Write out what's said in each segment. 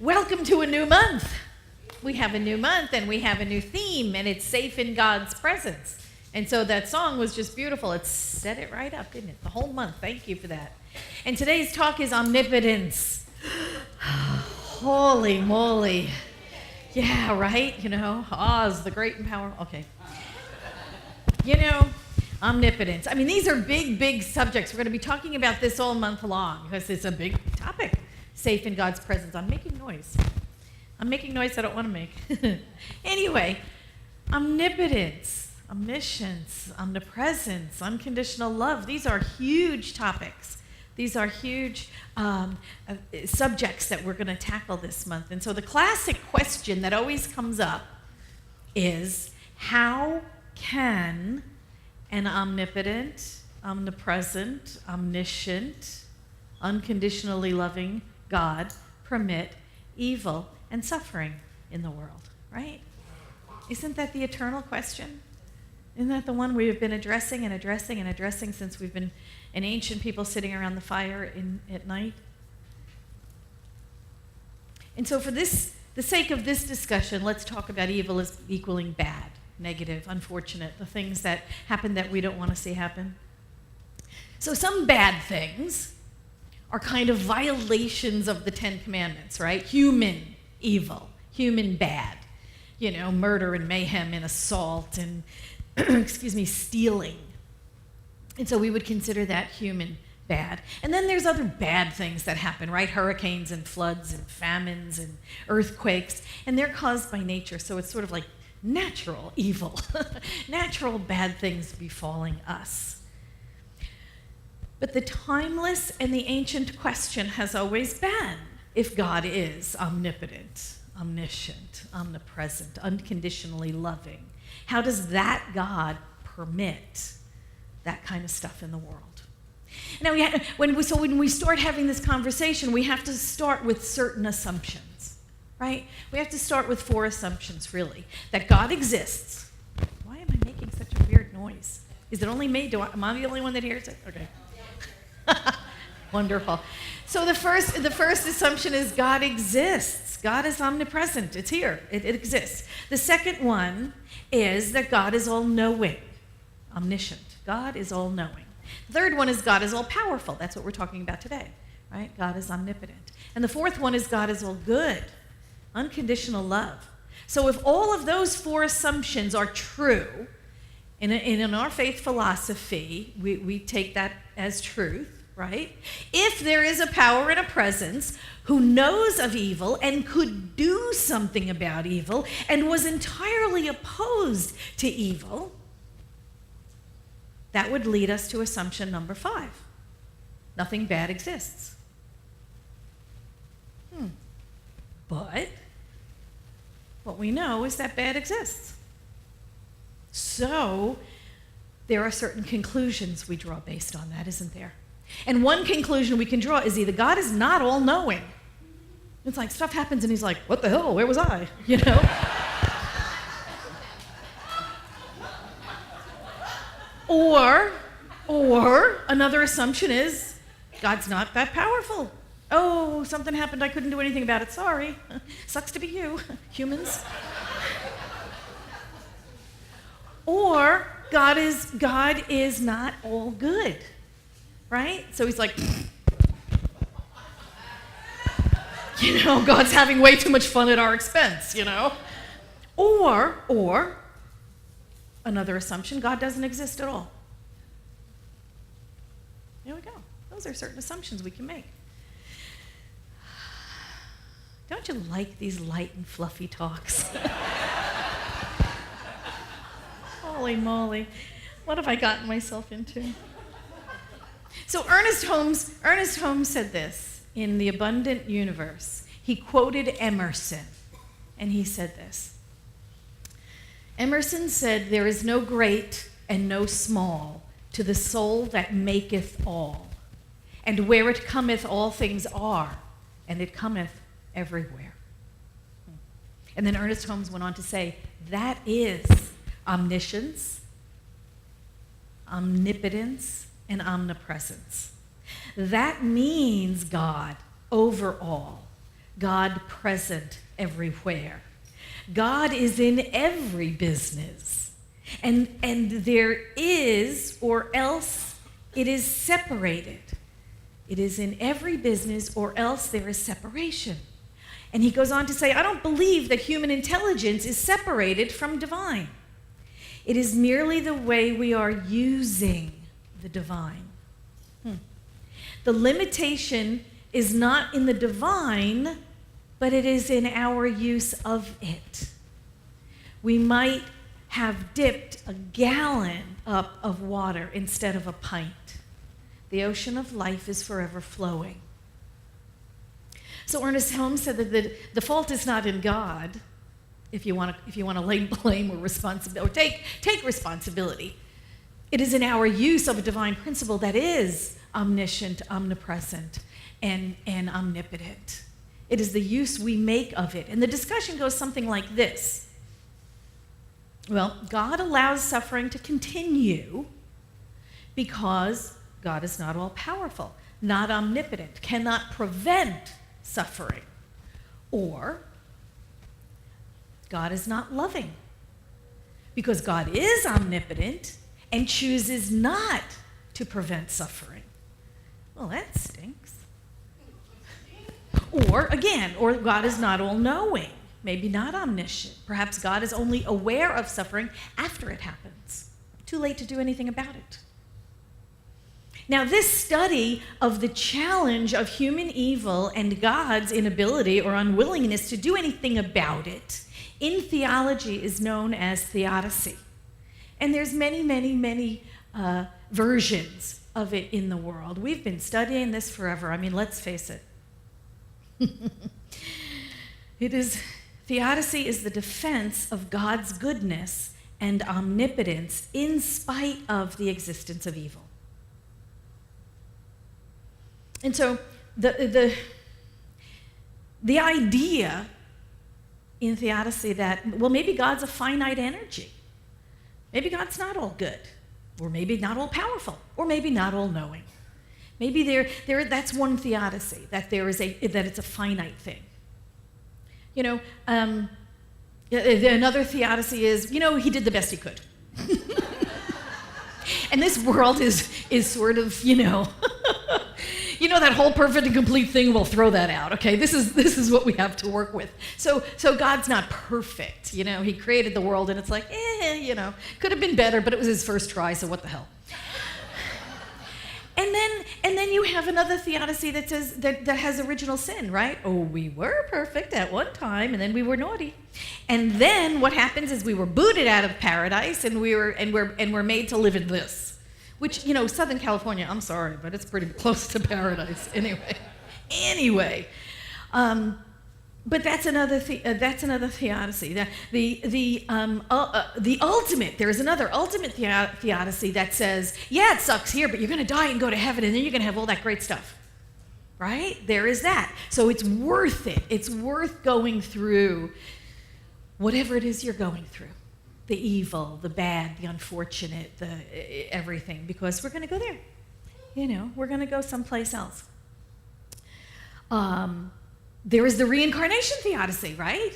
Welcome to a new month. We have a new month and we have a new theme, and it's safe in God's presence. And so that song was just beautiful. It set it right up, didn't it? The whole month. Thank you for that. And today's talk is omnipotence. Holy moly. Yeah, right? Oz, the great and powerful. Okay. Omnipotence. I mean, these are big, big subjects. We're going to be talking about this all month long because it's a big topic. Safe in God's presence. I'm making noise. I'm making noise I don't want to make. Anyway, omnipotence, omniscience, omnipresence, unconditional love. These are huge topics. These are huge subjects that we're going to tackle this month. And so the classic question that always comes up is, how can an omnipotent, omnipresent, omniscient, unconditionally loving God permit evil and suffering in the world, right? Isn't that the eternal question? Isn't that the one we've been addressing and addressing and addressing since we've been an ancient people sitting around the fire at night? And so for the sake of this discussion, let's talk about evil as equaling bad, negative, unfortunate, the things that happen that we don't want to see happen. So some bad things are kind of violations of the Ten Commandments, right? Human evil, human bad. Murder and mayhem and assault and, stealing. And so we would consider that human bad. And then there's other bad things that happen, right? Hurricanes and floods and famines and earthquakes. And they're caused by nature, so it's sort of like natural evil, natural bad things befalling us. But the timeless and the ancient question has always been, if God is omnipotent, omniscient, omnipresent, unconditionally loving, how does that God permit that kind of stuff in the world? Now, when we start having this conversation, we have to start with certain assumptions, right? We have to start with 4 assumptions, really. That God exists. Why am I making such a weird noise? Is it only me? Am I the only one that hears it? Okay. Wonderful. So the first assumption is God exists. God is omnipresent. It's here. It exists. The second one is that God is all-knowing, omniscient. God is all-knowing. The third one is God is all-powerful. That's what we're talking about today, right? God is omnipotent. And the fourth one is God is all-good, unconditional love. So if all of those 4 assumptions are true, in our faith philosophy, we take that as truth, right? If there is a power and a presence who knows of evil and could do something about evil and was entirely opposed to evil, that would lead us to assumption number 5. Nothing bad exists. But what we know is that bad exists. So there are certain conclusions we draw based on that, isn't there? And one conclusion we can draw is either God is not all-knowing. It's like stuff happens and he's like, what the hell, where was I? Or another assumption is God's not that powerful. Oh, something happened, I couldn't do anything about it, sorry. Sucks to be you, humans. Or God is not all good, right? So he's like, God's having way too much fun at our expense, Or another assumption, God doesn't exist at all. There we go. Those are certain assumptions we can make. Don't you like these light and fluffy talks? Holy moly, what have I gotten myself into? So Ernest Holmes said this in The Abundant Universe. He quoted Emerson, and he said this. Emerson said, "There is no great and no small to the soul that maketh all. And where it cometh, all things are, and it cometh everywhere." And then Ernest Holmes went on to say, that is omniscience, omnipotence, and omnipresence. That means God over all, God present everywhere. God is in every business. And there is, or else it is separated. It is in every business, or else there is separation. And he goes on to say, I don't believe that human intelligence is separated from divine. It is merely the way we are using the divine. The limitation is not in the divine, but it is in our use of it. We might have dipped a gallon up of water instead of a pint. The ocean of life is forever flowing. So Ernest Helms said that the fault is not in God, if you want to lay blame or responsibility, or take responsibility. It is in our use of a divine principle that is omniscient, omnipresent, and omnipotent. It is the use we make of it. And the discussion goes something like this. Well, God allows suffering to continue because God is not all-powerful, not omnipotent, cannot prevent suffering. Or God is not loving because God is omnipotent and chooses not to prevent suffering. Well, that stinks. Or God is not all-knowing, maybe not omniscient. Perhaps God is only aware of suffering after it happens. Too late to do anything about it. Now, this study of the challenge of human evil and God's inability or unwillingness to do anything about it in theology is known as theodicy. And there's many versions of it in the world. We've been studying this forever. I mean, let's face it. Theodicy is the defense of God's goodness and omnipotence in spite of the existence of evil. And so the idea in theodicy that, well, maybe God's a finite energy. Maybe God's not all good, or maybe not all powerful, or maybe not all knowing. Maybe that's one theodicy, that it's a finite thing. Another theodicy is, he did the best he could. And this world is sort of, that whole perfect and complete thing, we'll throw that out, okay? This is what we have to work with. So God's not perfect, He created the world and it's like, could have been better, but it was his first try, so what the hell? And then you have another theodicy that says that has original sin, right? Oh, we were perfect at one time, and then we were naughty. And then what happens is we were booted out of paradise, and we're made to live in this. Which, Southern California, I'm sorry, but it's pretty close to paradise anyway. But that's another theodicy. The ultimate, there's another ultimate theodicy that says, yeah, it sucks here, but you're going to die and go to heaven, and then you're going to have all that great stuff. Right? There is that. So it's worth it. It's worth going through whatever it is you're going through. The evil, the bad, the unfortunate, everything, because we're going to go there. We're going to go someplace else. There is the reincarnation theodicy, right?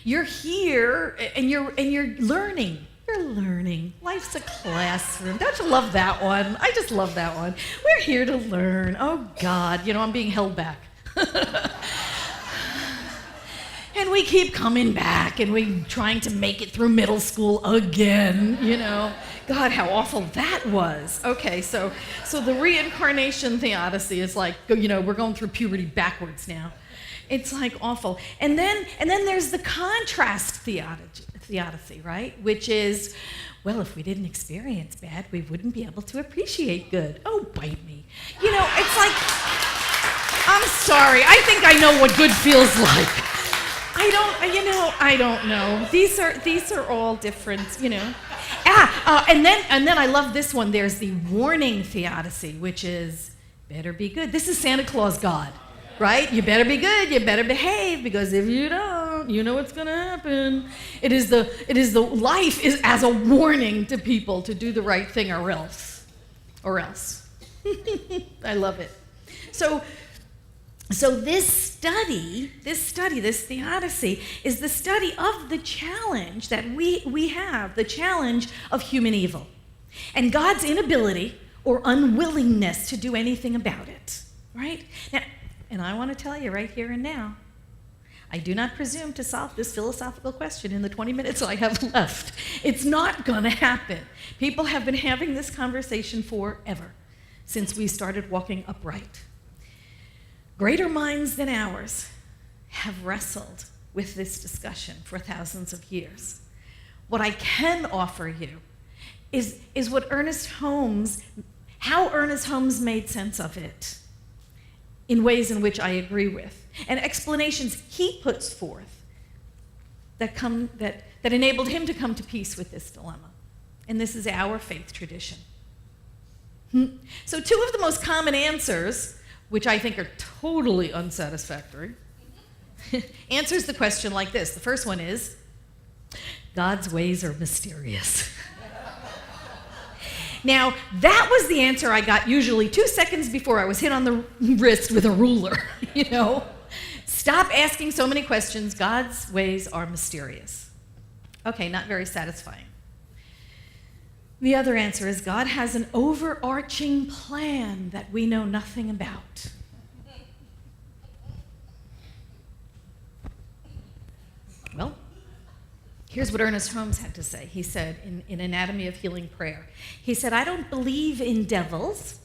You're here and you're learning. You're learning. Life's a classroom. Don't you love that one? I just love that one. We're here to learn. Oh God, I'm being held back. And we keep coming back, and we're trying to make it through middle school again, God, how awful that was. Okay, so the reincarnation theodicy is like, we're going through puberty backwards now. It's like awful. And then there's the contrast theodicy, right? Which is, well, if we didn't experience bad, we wouldn't be able to appreciate good. Oh, bite me. It's like, I'm sorry, I think I know what good feels like. I don't know. These are all different, and then I love this one. There's the warning theodicy, which is better be good. This is Santa Claus God, right? You better be good. You better behave, because if you don't, you know what's going to happen. It is the life is as a warning to people to do the right thing or else. I love it. So So this theodicy, is the study of the challenge that we have, the challenge of human evil, and God's inability or unwillingness to do anything about it, right? Now, and I want to tell you right here and now, I do not presume to solve this philosophical question in the 20 minutes I have left. It's not going to happen. People have been having this conversation forever, since we started walking upright. Greater minds than ours have wrestled with this discussion for thousands of years. What I can offer you is how Ernest Holmes made sense of it in ways in which I agree with, and explanations he puts forth that enabled him to come to peace with this dilemma. And this is our faith tradition. So two of the most common answers, which I think are totally unsatisfactory, answers the question like this. The first one is, God's ways are mysterious. Now, that was the answer I got usually 2 seconds before I was hit on the wrist with a ruler, Stop asking so many questions. God's ways are mysterious. Okay, not very satisfying. The other answer is God has an overarching plan that we know nothing about. Well, here's what Ernest Holmes had to say. He said in Anatomy of Healing Prayer, he said, I don't believe in devils,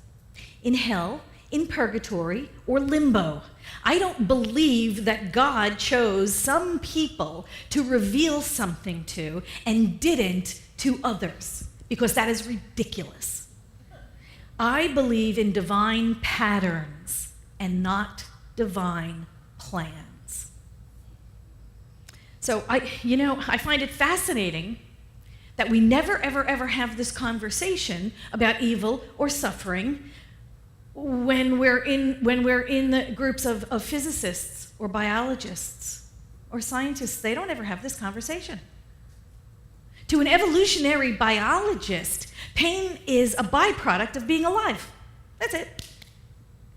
in hell, in purgatory, or limbo. I don't believe that God chose some people to reveal something to and didn't to others, because that is ridiculous. I believe in divine patterns and not divine plans. So I find it fascinating that we never, ever, ever have this conversation about evil or suffering when we're in the groups of physicists or biologists or scientists. They don't ever have this conversation. To an evolutionary biologist, pain is a byproduct of being alive. That's it.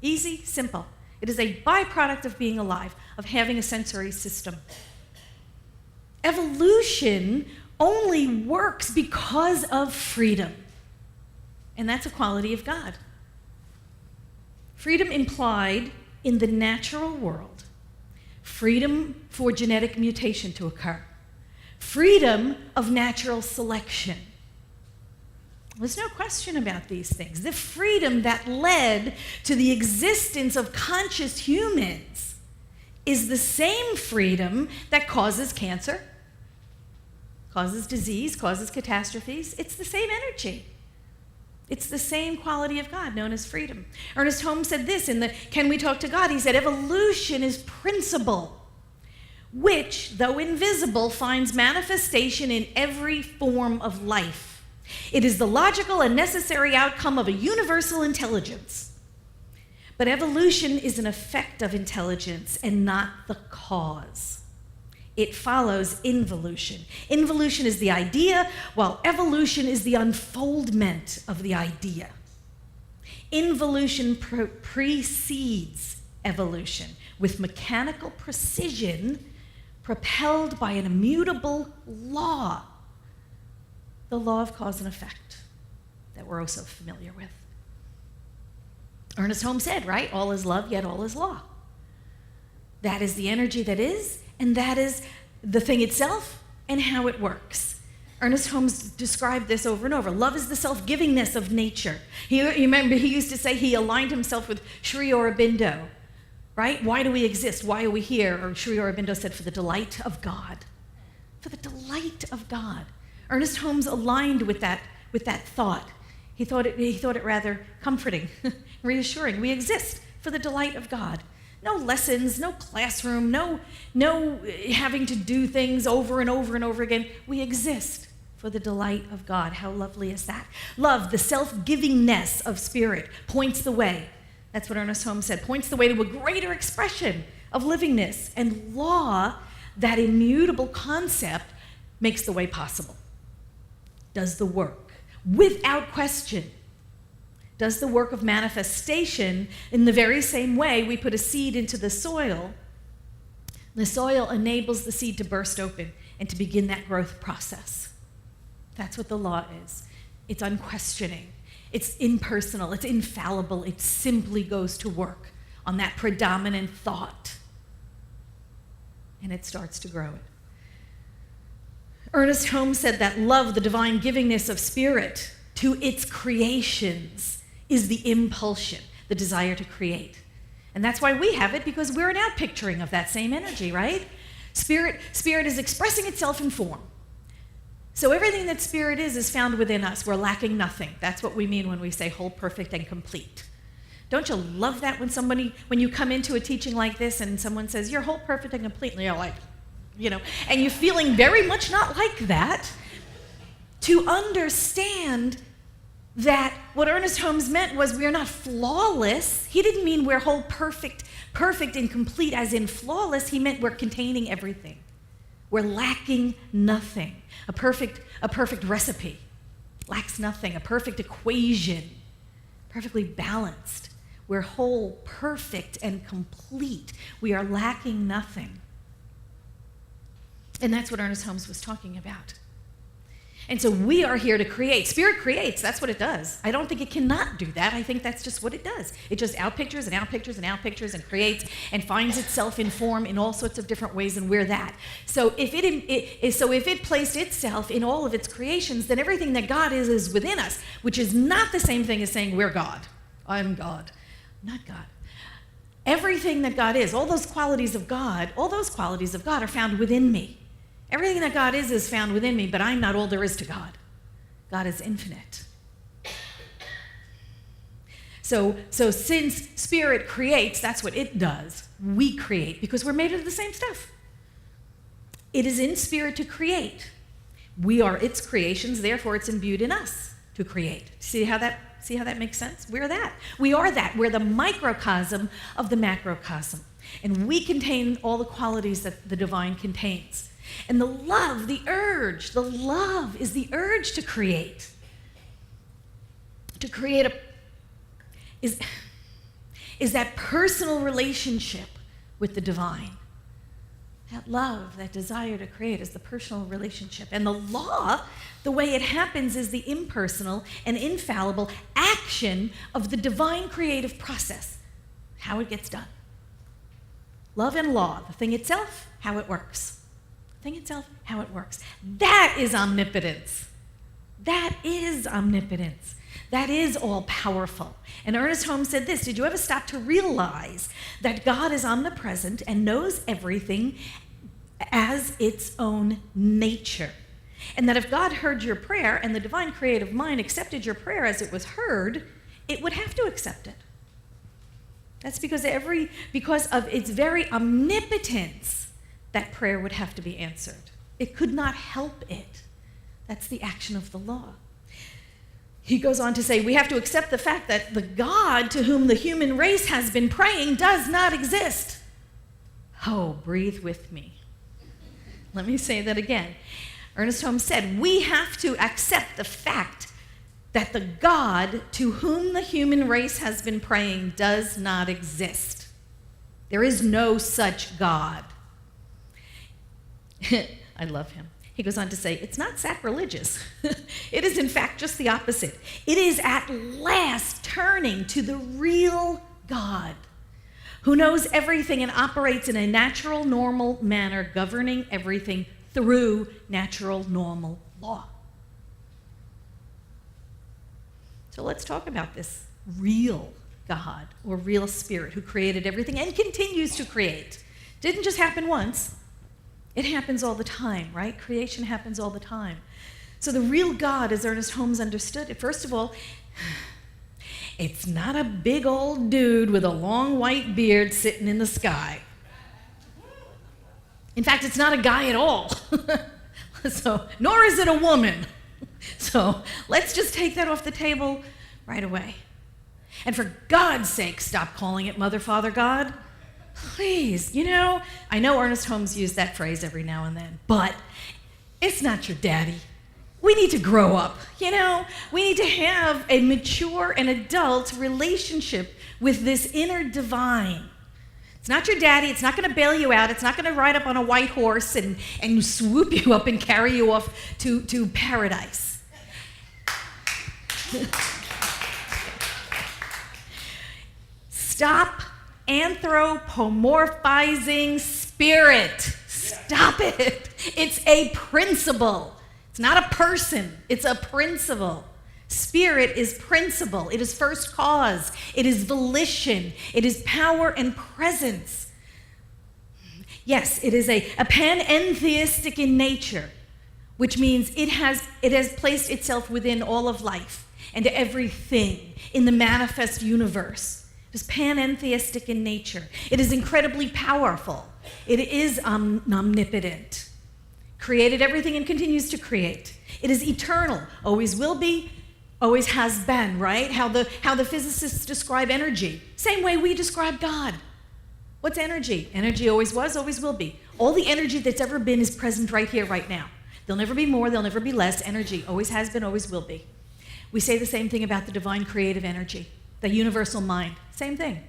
Easy, simple. It is a byproduct of being alive, of having a sensory system. Evolution only works because of freedom. And that's a quality of God. Freedom implied in the natural world. Freedom for genetic mutation to occur. Freedom of natural selection. There's no question about these things. The freedom that led to the existence of conscious humans is the same freedom that causes cancer, causes disease, causes catastrophes. It's the same energy. It's the same quality of God known as freedom. Ernest Holmes said this in the Can We Talk to God? He said, evolution is principle, which, though invisible, finds manifestation in every form of life. It is the logical and necessary outcome of a universal intelligence. But evolution is an effect of intelligence and not the cause. It follows involution. Involution is the idea, while evolution is the unfoldment of the idea. Involution precedes evolution with mechanical precision, propelled by an immutable law, the law of cause and effect that we're also familiar with. Ernest Holmes said, right, all is love, yet all is law. That is the energy that is, and that is the thing itself and how it works. Ernest Holmes described this over and over. Love is the self-givingness of nature. You remember he used to say he aligned himself with Sri Aurobindo, right? Why do we exist? Why are we here? Or Sri Aurobindo said, for the delight of God. For the delight of God. Ernest Holmes aligned with that thought. He thought it rather comforting, reassuring. We exist for the delight of God. No lessons, no classroom, no having to do things over and over and over again. We exist for the delight of God. How lovely is that? Love, the self-givingness of spirit, points the way. That's what Ernest Holmes said, points the way to a greater expression of livingness. And law, that immutable concept, makes the way possible, does the work, without question. does the work of manifestation in the very same way we put a seed into the soil. The soil enables the seed to burst open and to begin that growth process. That's what the law is. It's unquestioning. It's impersonal. It's infallible. It simply goes to work on that predominant thought. And it starts to grow it. Ernest Holmes said that love, the divine givingness of spirit to its creations, is the impulsion, the desire to create. And that's why we have it, because we're an outpicturing of that same energy, right? Spirit is expressing itself in form. So everything that spirit is found within us. We're lacking nothing. That's what we mean when we say whole, perfect, and complete. Don't you love that when you come into a teaching like this and someone says, you're whole, perfect, and complete, and you're like, and you're feeling very much not like that, to understand that what Ernest Holmes meant was we are not flawless. He didn't mean we're whole, perfect and complete as in flawless. He meant we're containing everything. We're lacking nothing. A perfect recipe lacks nothing. A perfect equation, perfectly balanced. We're whole, perfect, and complete. We are lacking nothing. And that's what Ernest Holmes was talking about. And so we are here to create. Spirit creates. That's what it does. I don't think it cannot do that. I think that's just what it does. It just outpictures and outpictures and outpictures and creates and finds itself in form in all sorts of different ways, and we're that. So if it placed itself in all of its creations, then everything that God is within us, which is not the same thing as saying we're God. I'm God. Not God. Everything that God is, all those qualities of God are found within me. Everything that God is found within me, but I'm not all there is to God. God is infinite. So since spirit creates, that's what it does. We create because we're made of the same stuff. It is in spirit to create. We are its creations, therefore it's imbued in us to create. See how that makes sense? We're that. We are that. We're the microcosm of the macrocosm. And we contain all the qualities that the divine contains. And the love is the urge to create. To create is that personal relationship with the divine. That love, that desire to create is the personal relationship. And the law, the way it happens, is the impersonal and infallible action of the divine creative process. How it gets done. Love and law, the thing itself, how it works. Thing itself, how it works. That is omnipotence. That is omnipotence. That is all powerful. And Ernest Holmes said this: did you ever stop to realize that God is omnipresent and knows everything as its own nature? And that if God heard your prayer and the divine creative mind accepted your prayer as it was heard, it would have to accept it. That's because of its very omnipotence, that prayer would have to be answered. It could not help it. That's the action of the law. He goes on to say, we have to accept the fact that the God to whom the human race has been praying does not exist. Oh, breathe with me. Let me say that again. Ernest Holmes said, we have to accept the fact that the God to whom the human race has been praying does not exist. There is no such God. I love him. He goes on to say, it's not sacrilegious. It is, in fact, just the opposite. It is at last turning to the real God, who knows everything and operates in a natural, normal manner, governing everything through natural, normal law. So let's talk about this real God, or real spirit, who created everything and continues to create. Didn't just happen once. It happens all the time, right? Creation happens all the time. So the real God, as Ernest Holmes understood it, first of all, it's not a big old dude with a long white beard sitting in the sky. In fact, it's not a guy at all. Nor is it a woman. So let's just take that off the table right away. And for God's sake, stop calling it Mother, Father, God. Please, I know Ernest Holmes used that phrase every now and then, but it's not your daddy. we need to grow up, you know? We need to have a mature and adult relationship with this inner divine. It's not your daddy. It's not going to bail you out. It's not going to ride up on a white horse and swoop you up and carry you off to paradise. Stop anthropomorphizing spirit. Stop it. It's a principle. It's not a person. It's a principle. Spirit is principle. It is first cause. It is volition. It is power and presence. Yes, it is a panentheistic in nature, which means it has placed itself within all of life and everything in the manifest universe. It is panentheistic in nature. It is incredibly powerful. It is omnipotent. Created everything and continues to create. It is eternal. Always will be. Always has been, right? How the physicists describe energy. Same way we describe God. What's energy? Energy always was, always will be. All the energy that's ever been is present right here, right now. There'll never be more, there'll never be less. Energy always has been, always will be. We say the same thing about the divine creative energy, the universal mind. Same thing.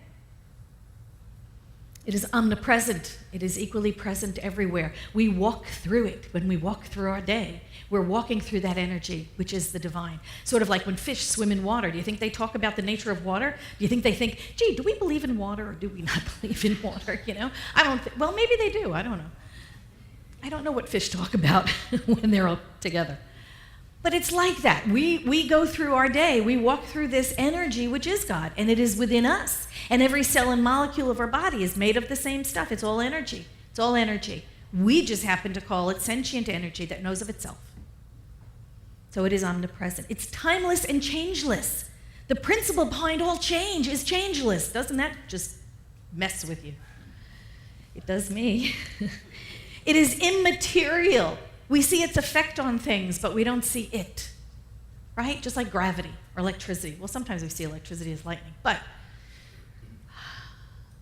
It is omnipresent. It is equally present everywhere. We walk through it when we walk through our day. We're walking through that energy, which is the divine. Sort of like when fish swim in water. Do you think they talk about the nature of water? Do you think they think, gee, do we believe in water or do we not believe in water? You know, well, maybe they do. I don't know. I don't know what fish talk about when they're all together. But it's like that. We go through our day. We walk through this energy, which is God, and it is within us. And every cell and molecule of our body is made of the same stuff. It's all energy. It's all energy. We just happen to call it sentient energy that knows of itself. So it is omnipresent. It's timeless and changeless. The principle behind all change is changeless. Doesn't that just mess with you? It does me. It is immaterial. We see its effect on things, but we don't see it, right? Just like gravity or electricity. Well, sometimes we see electricity as lightning, but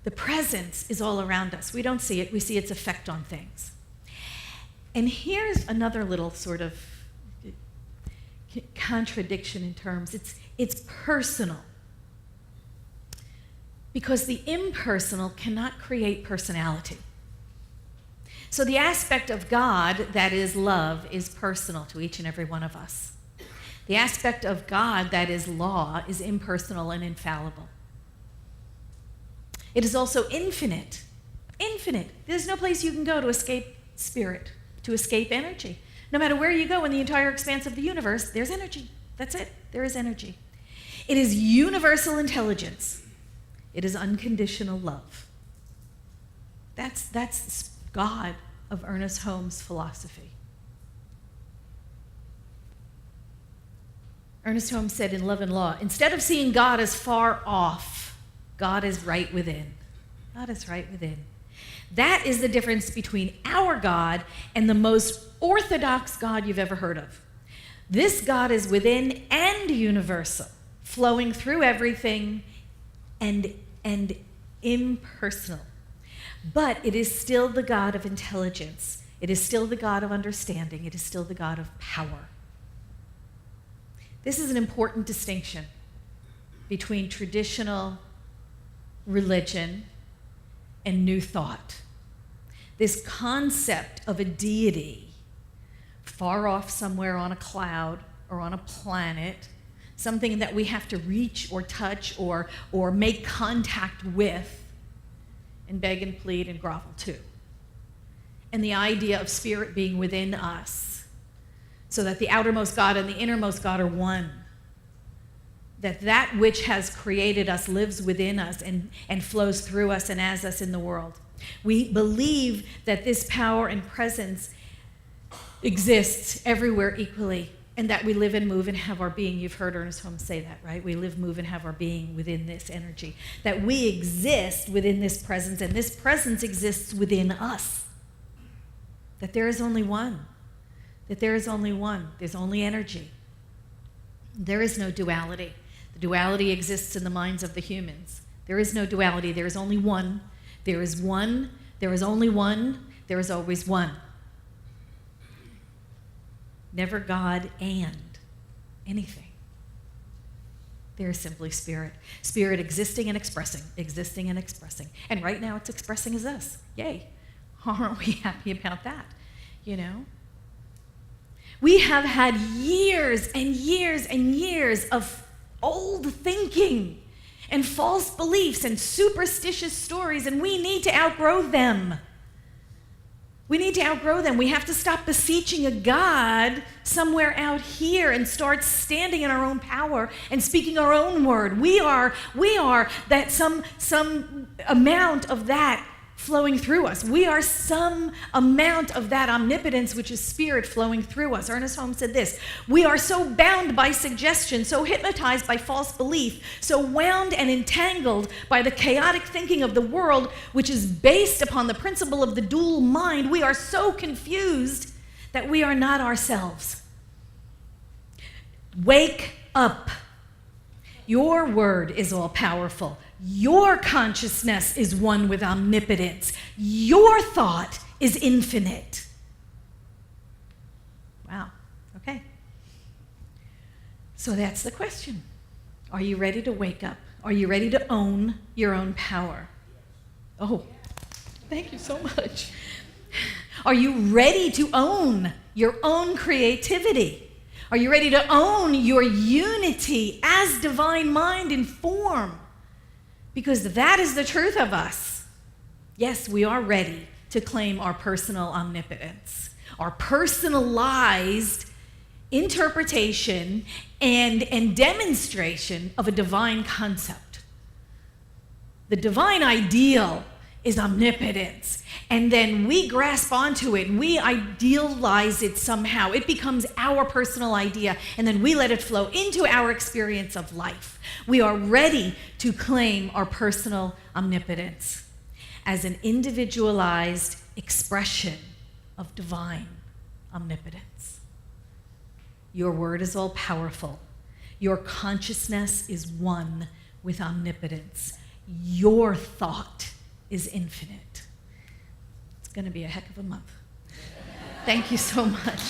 the presence is all around us. We don't see it. We see its effect on things. And here's another little sort of contradiction in terms. It's personal. Because the impersonal cannot create personality. So the aspect of God that is love is personal to each and every one of us. The aspect of God that is law is impersonal and infallible. It is also infinite. Infinite. There's no place you can go to escape spirit, to escape energy. No matter where you go in the entire expanse of the universe, there's energy. That's it. There is energy. It is universal intelligence. It is unconditional love. That's God of Ernest Holmes' philosophy. Ernest Holmes said in Love and Law, instead of seeing God as far off, God is right within. God is right within. That is the difference between our God and the most orthodox God you've ever heard of. This God is within and universal, flowing through everything and impersonal. But it is still the God of intelligence. It is still the God of understanding. It is still the God of power. This is an important distinction between traditional religion and new thought. This concept of a deity far off somewhere on a cloud or on a planet, something that we have to reach or touch or make contact with and beg and plead and grovel to. And the idea of spirit being within us, so that the outermost God and the innermost God are one. That which has created us lives within us and flows through us and as us in the world. We believe that this power and presence exists everywhere equally, and that we live and move and have our being. You've heard Ernest Holmes say that, right? We live, move, and have our being within this energy. That we exist within this presence, and this presence exists within us. That there is only one. That there is only one. There's only energy. There is no duality. The duality exists in the minds of the humans. There is no duality. There is only one. There is one. There is only one. There is always one. never God and anything. They're simply spirit. Spirit existing and expressing, existing and expressing. And right now it's expressing as us. Yay. Aren't we happy about that? You know? We have had years and years and years of old thinking and false beliefs and superstitious stories, and we need to outgrow them. We need to outgrow them. We have to stop beseeching a God somewhere out here and start standing in our own power and speaking our own word. We are that some amount of that flowing through us. We are some amount of that omnipotence, which is spirit flowing through us. Ernest Holmes said this: we are so bound by suggestion, so hypnotized by false belief, so wound and entangled by the chaotic thinking of the world, which is based upon the principle of the dual mind. We are so confused that we are not ourselves. Wake up. Your word is all powerful. Your consciousness is one with omnipotence. Your thought is infinite. Wow. Okay. So that's the question. Are you ready to wake up? Are you ready to own your own power? Oh, thank you so much. Are you ready to own your own creativity? Are you ready to own your unity as divine mind in form? Because that is the truth of us. Yes, we are ready to claim our personal omnipotence, our personalized interpretation and demonstration of a divine concept. The divine ideal is omnipotence. And then we grasp onto it and we idealize it somehow. It becomes our personal idea, and then we let it flow into our experience of life. We are ready to claim our personal omnipotence as an individualized expression of divine omnipotence. Your word is all powerful. Your consciousness is one with omnipotence. Your thought is infinite. It's going to be a heck of a month. Thank you so much.